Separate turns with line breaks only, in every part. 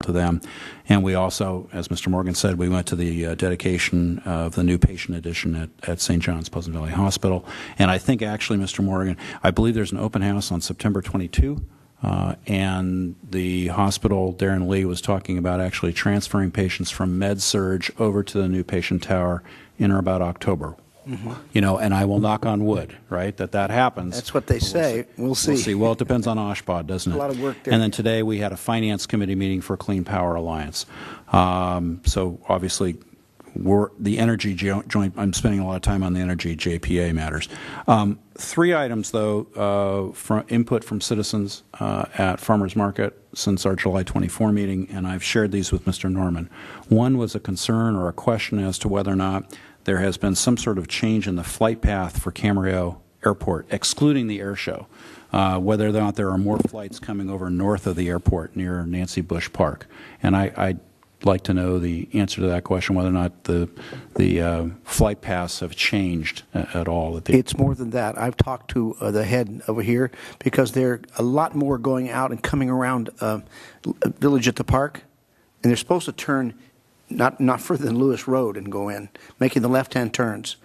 to them. And we also, as Mr. Morgan said, we went to the dedication of the new patient addition at St. John's Pleasant Valley Hospital. And I think actually, Mr. Morgan, I believe there's an open house on September 22. And the hospital, Darren Lee, was talking about actually transferring patients from med-surg over to the new patient tower in or about October. Mm-hmm. You know, and I will knock on wood, right, that happens.
That's what they say. We'll see.
We'll see. Well, it depends on OSHPD, doesn't it?
A lot of work there.
And then today we had a finance committee meeting for Clean Power Alliance. So obviously, the energy joint, I'm spending a lot of time on the energy JPA matters. 3 items, though, from input from citizens at Farmers Market since our July 24 meeting, and I've shared these with Mr. Norman. One was a concern or a question as to whether or not there has been some sort of change in the flight path for Camarillo Airport, excluding the air show, whether or not there are more flights coming over north of the airport near Nancy Bush Park. And I'd like to know the answer to that question, whether or not the flight paths have changed at all.
It's more than that. I've talked to the head over here because there are a lot more going out and coming around Village at the Park, and they're supposed to turn not further than Lewis Road and go in, making the left-hand turns.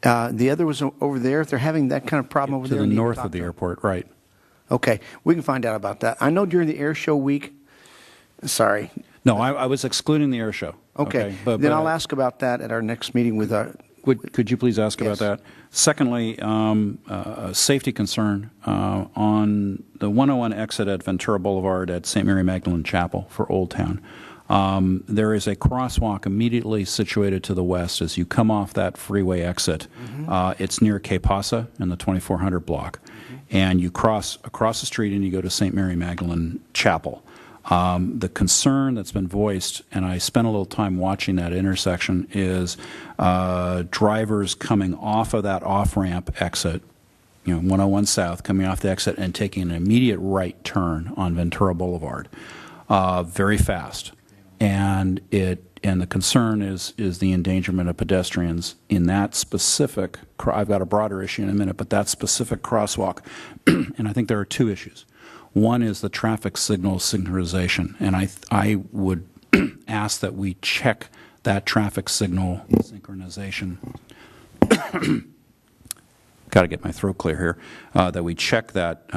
The other was over there. If they're having that kind of problem over there.
To the north of the airport, right.
Okay. We can find out about that. I know during the air show week, sorry.
No, I was excluding the air show.
Okay. Then I'll ask about that at our next meeting with our...
Could you please ask about that? Secondly, a safety concern on the 101 exit at Ventura Boulevard at St. Mary Magdalene Chapel for Old Town. There is a crosswalk immediately situated to the west as you come off that freeway exit. Mm-hmm. It's near Que Pasa in the 2400 block. Mm-hmm. And you cross across the street and you go to St. Mary Magdalene Chapel. The concern that's been voiced, and I spent a little time watching that intersection, is drivers coming off of that off-ramp exit, 101 South, coming off the exit and taking an immediate right turn on Ventura Boulevard, very fast. And the concern is the endangerment of pedestrians in that specific. I've got a broader issue in a minute, but that specific crosswalk, and I think there are 2 issues. One is the traffic signal synchronization, and I would ask that we check that traffic signal synchronization. Got to get my throat clear here. That we check that,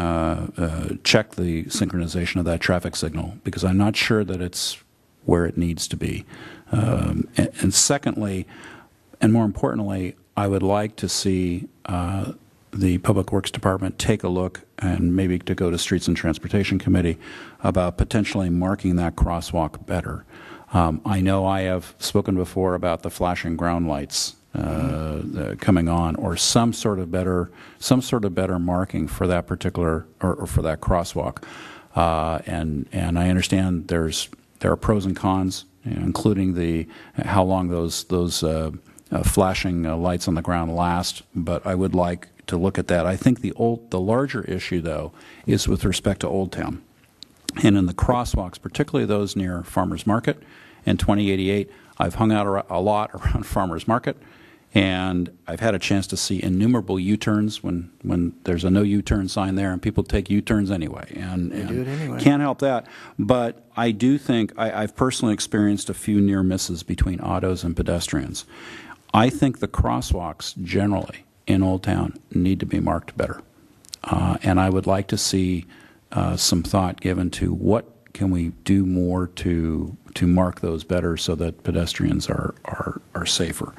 check the synchronization of that traffic signal, because I'm not sure that it's where it needs to be. And secondly, and more importantly, I would like to see the Public Works Department take a look, and maybe to go to Streets and Transportation Committee, about potentially marking that crosswalk better. I know I have spoken before about the flashing ground lights coming on, or some sort of better marking for that particular or for that crosswalk. And I understand there are pros and cons, including how long those flashing lights on the ground last. But I would like to look at that. I think the larger issue, though, is with respect to Old Town. And in the crosswalks, particularly those near Farmers Market and 2088, I've hung out a lot around Farmers Market, and I've had a chance to see innumerable U-turns when there's a no U-turn sign there, and people take U-turns anyway. And
do it anyway.
Can't help that. But I do think I've personally experienced a few near misses between autos and pedestrians. I think the crosswalks generally in Old Town need to be marked better. And I would like to see some thought given to what can we do more to mark those better so that pedestrians are safer.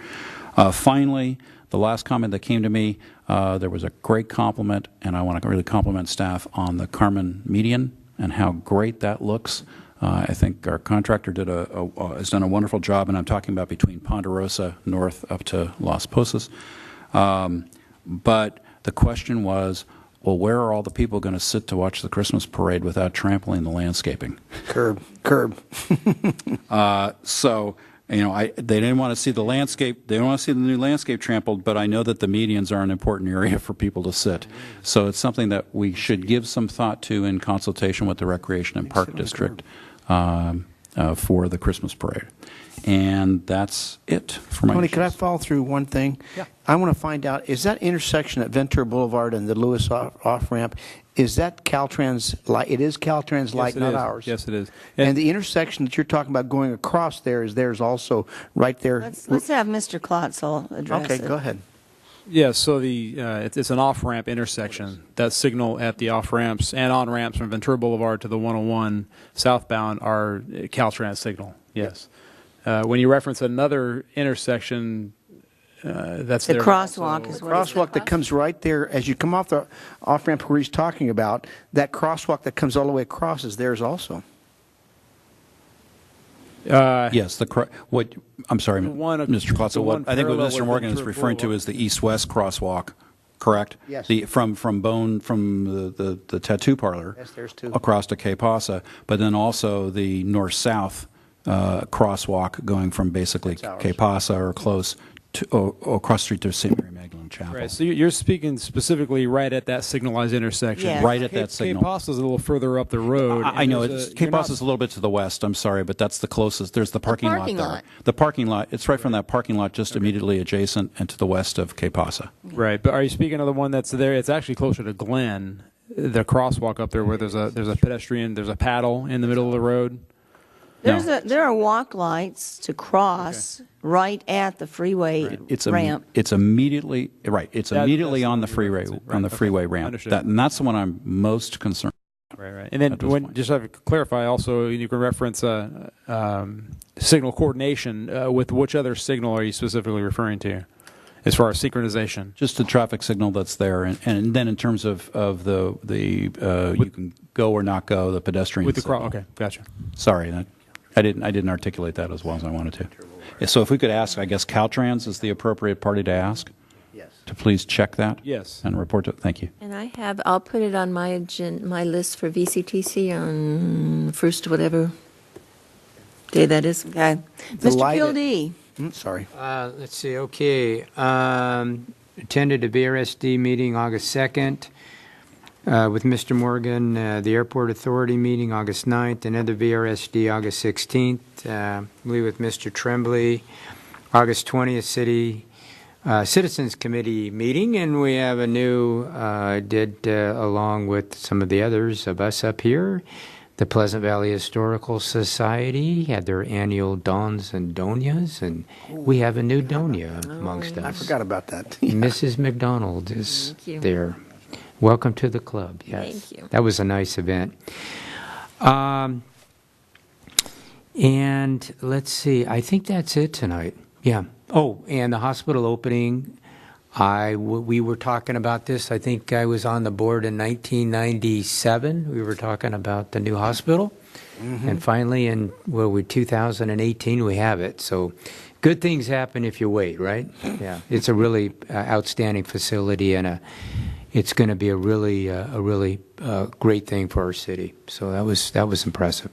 Finally, the last comment that came to me, there was a great compliment, and I want to really compliment staff on the Carmen median and how great that looks. I think our contractor has done a wonderful job, and I'm talking about between Ponderosa North up to Las Posas. But the question was, well, where are all the people going to sit to watch the Christmas parade without trampling the landscaping?
Curb.
So, they didn't want to see the landscape. They don't want to see the new landscape trampled, but I know that the medians are an important area for people to sit. So it's something that we should give some thought to in consultation with the Recreation and Park District for the Christmas parade. And that's it for my
Tony,
issues.
could I follow through one thing?
Yeah.
I want to find out, is that intersection at Ventura Boulevard and the Lewis off-ramp, is that Caltrans light? It is Caltrans light,
Yes, it
not
is.
ours.
Yes, it is.
And the intersection that you're talking about going across there is theirs also, right there.
Let's have Mr. Klotzel address
Okay,
it.
go ahead.
Yeah, so it's an off-ramp intersection. That signal at the off-ramps and on-ramps from Ventura Boulevard to the 101 southbound are Caltrans signal, yes. When you reference another intersection, that's
The
there
crosswalk
also.
is what it's
Crosswalk that comes right there as you come off the off-ramp where he's talking about, that crosswalk that comes all the way across is theirs also.
Yes, I'm sorry,
one-
Mr. Klotzel,
the one
what I think what
parallel
Mr.
with
Morgan is
Ventura
referring to
Boulevard.
is the east-west crosswalk, correct?
Yes.
From the tattoo parlor.
Yes, there's two.
Across to Cape Asa, but then also the north-south crosswalk going from basically
That's ours.
Cape Asa or close to, or across the street to St. Mary Magdalene Chapel.
Right, so you're speaking specifically right at that signalized intersection.
Yes.
Right at that signal.
Cape Pasa's a little further up the road.
I know,
and there's
it's,
a-
Cape
you're not-
Pasa's a little bit to the west, I'm sorry, but that's the closest. There's the parking
parking
lot there.
lot.
The parking lot, it's right from that parking lot just immediately adjacent and to the west of Cape Asa.
Right, but are you speaking of the one that's there? It's actually closer to Glen, the crosswalk up there where there's a pedestrian, there's a paddle in the middle of the road.
There are walk lights to cross right at the freeway ramp.
It's immediately, right, it's
That-
immediately
that's
on
the
the
one you're
freeway,
referencing.
on the
Right,
freeway
okay.
ramp.
Understood.
And that's the one I'm most concerned.
Right. And then
At this point.
just have to clarify also, you can reference signal coordination. With which other signal are you specifically referring to as far as synchronization?
Just the traffic signal that's there, and then in terms of the you can go or not go, the pedestrian
With the
signal.
okay, gotcha.
Sorry, I didn't articulate that as well as I wanted to. Yeah, so if we could ask, I guess Caltrans is the appropriate party to ask
Yes.
to please check that.
Yes.
And report it. Thank you.
And I'll put it on my my list for VCTC on first whatever day that is.
Okay.
The
Mr.
light-
Kildee,
Sorry.
Let's see, okay. Attended a VRSD meeting August 2nd with Mr. Morgan, the Airport Authority meeting August 9th, another VRSD August 16th, with Mr. Tremblay, August 20th, Citizens Committee meeting, and we have a new, along with some of the others of us up here, the Pleasant Valley Historical Society had their annual Dons and Donias, and we have a new Donia amongst us.
I forgot about that.
Mrs. McDonald is
Thank you.
there. Welcome to the club. Yes.
Thank you.
That was a nice event. And let's see, I think that's it tonight. Yeah. Oh, and the hospital opening, we were talking about this. I think I was on the board in 1997. We were talking about the new hospital. And finally, in 2018, we have it. So good things happen if you wait, right? Yeah. It's a really outstanding facility, and it's going to be a really great thing for our city. So that was impressive.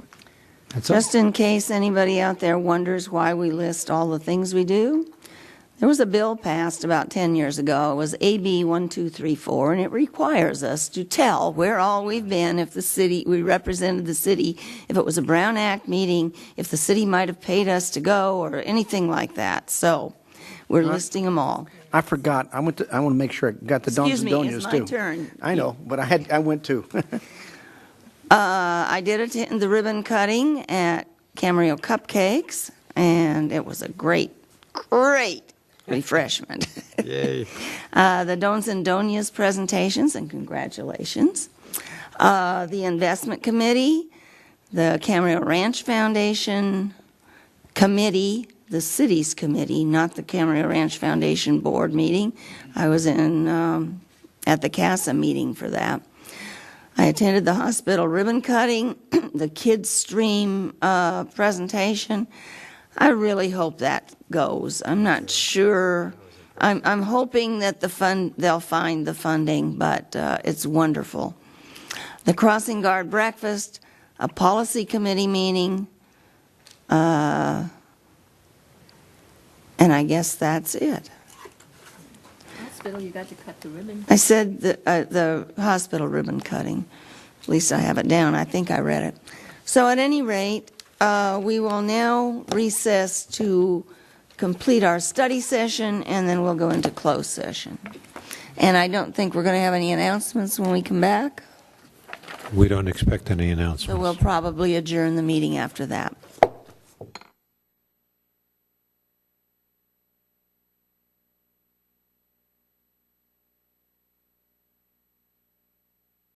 That's all.
just in case anybody out there wonders why we list all the things we do, there was a bill passed about 10 years ago. It was AB 1234, and it requires us to tell where all we've been if we represented the city, if it was a Brown Act meeting, if the city might have paid us to go, or anything like that. So we're listing them all.
I forgot. I want to make sure I got the Dons
Excuse
and
me,
Donias
it's
too.
my turn.
I know, but I went too.
I did attend the ribbon cutting at Camarillo Cupcakes, and it was a great refreshment.
Yay.
The Dons and Donias presentations, and congratulations. The Investment Committee, the Camarillo Ranch Foundation Committee, the city's committee, not the Camarillo Ranch Foundation Board meeting. I was at the CASA meeting for that. I attended the hospital ribbon cutting, the Kids Stream presentation. I really hope that goes. I'm not sure. I'm hoping that they'll find the funding, but it's wonderful. The Crossing Guard breakfast, a policy committee meeting, and I guess that's it.
Hospital, you got to cut the ribbon.
I said the hospital ribbon cutting. At least I have it down. I think I read it. So at any rate, we will now recess to complete our study session, and then we'll go into closed session. And I don't think we're going to have any announcements when we come back.
We don't expect any
So we'll
announcements.
probably adjourn the meeting after that.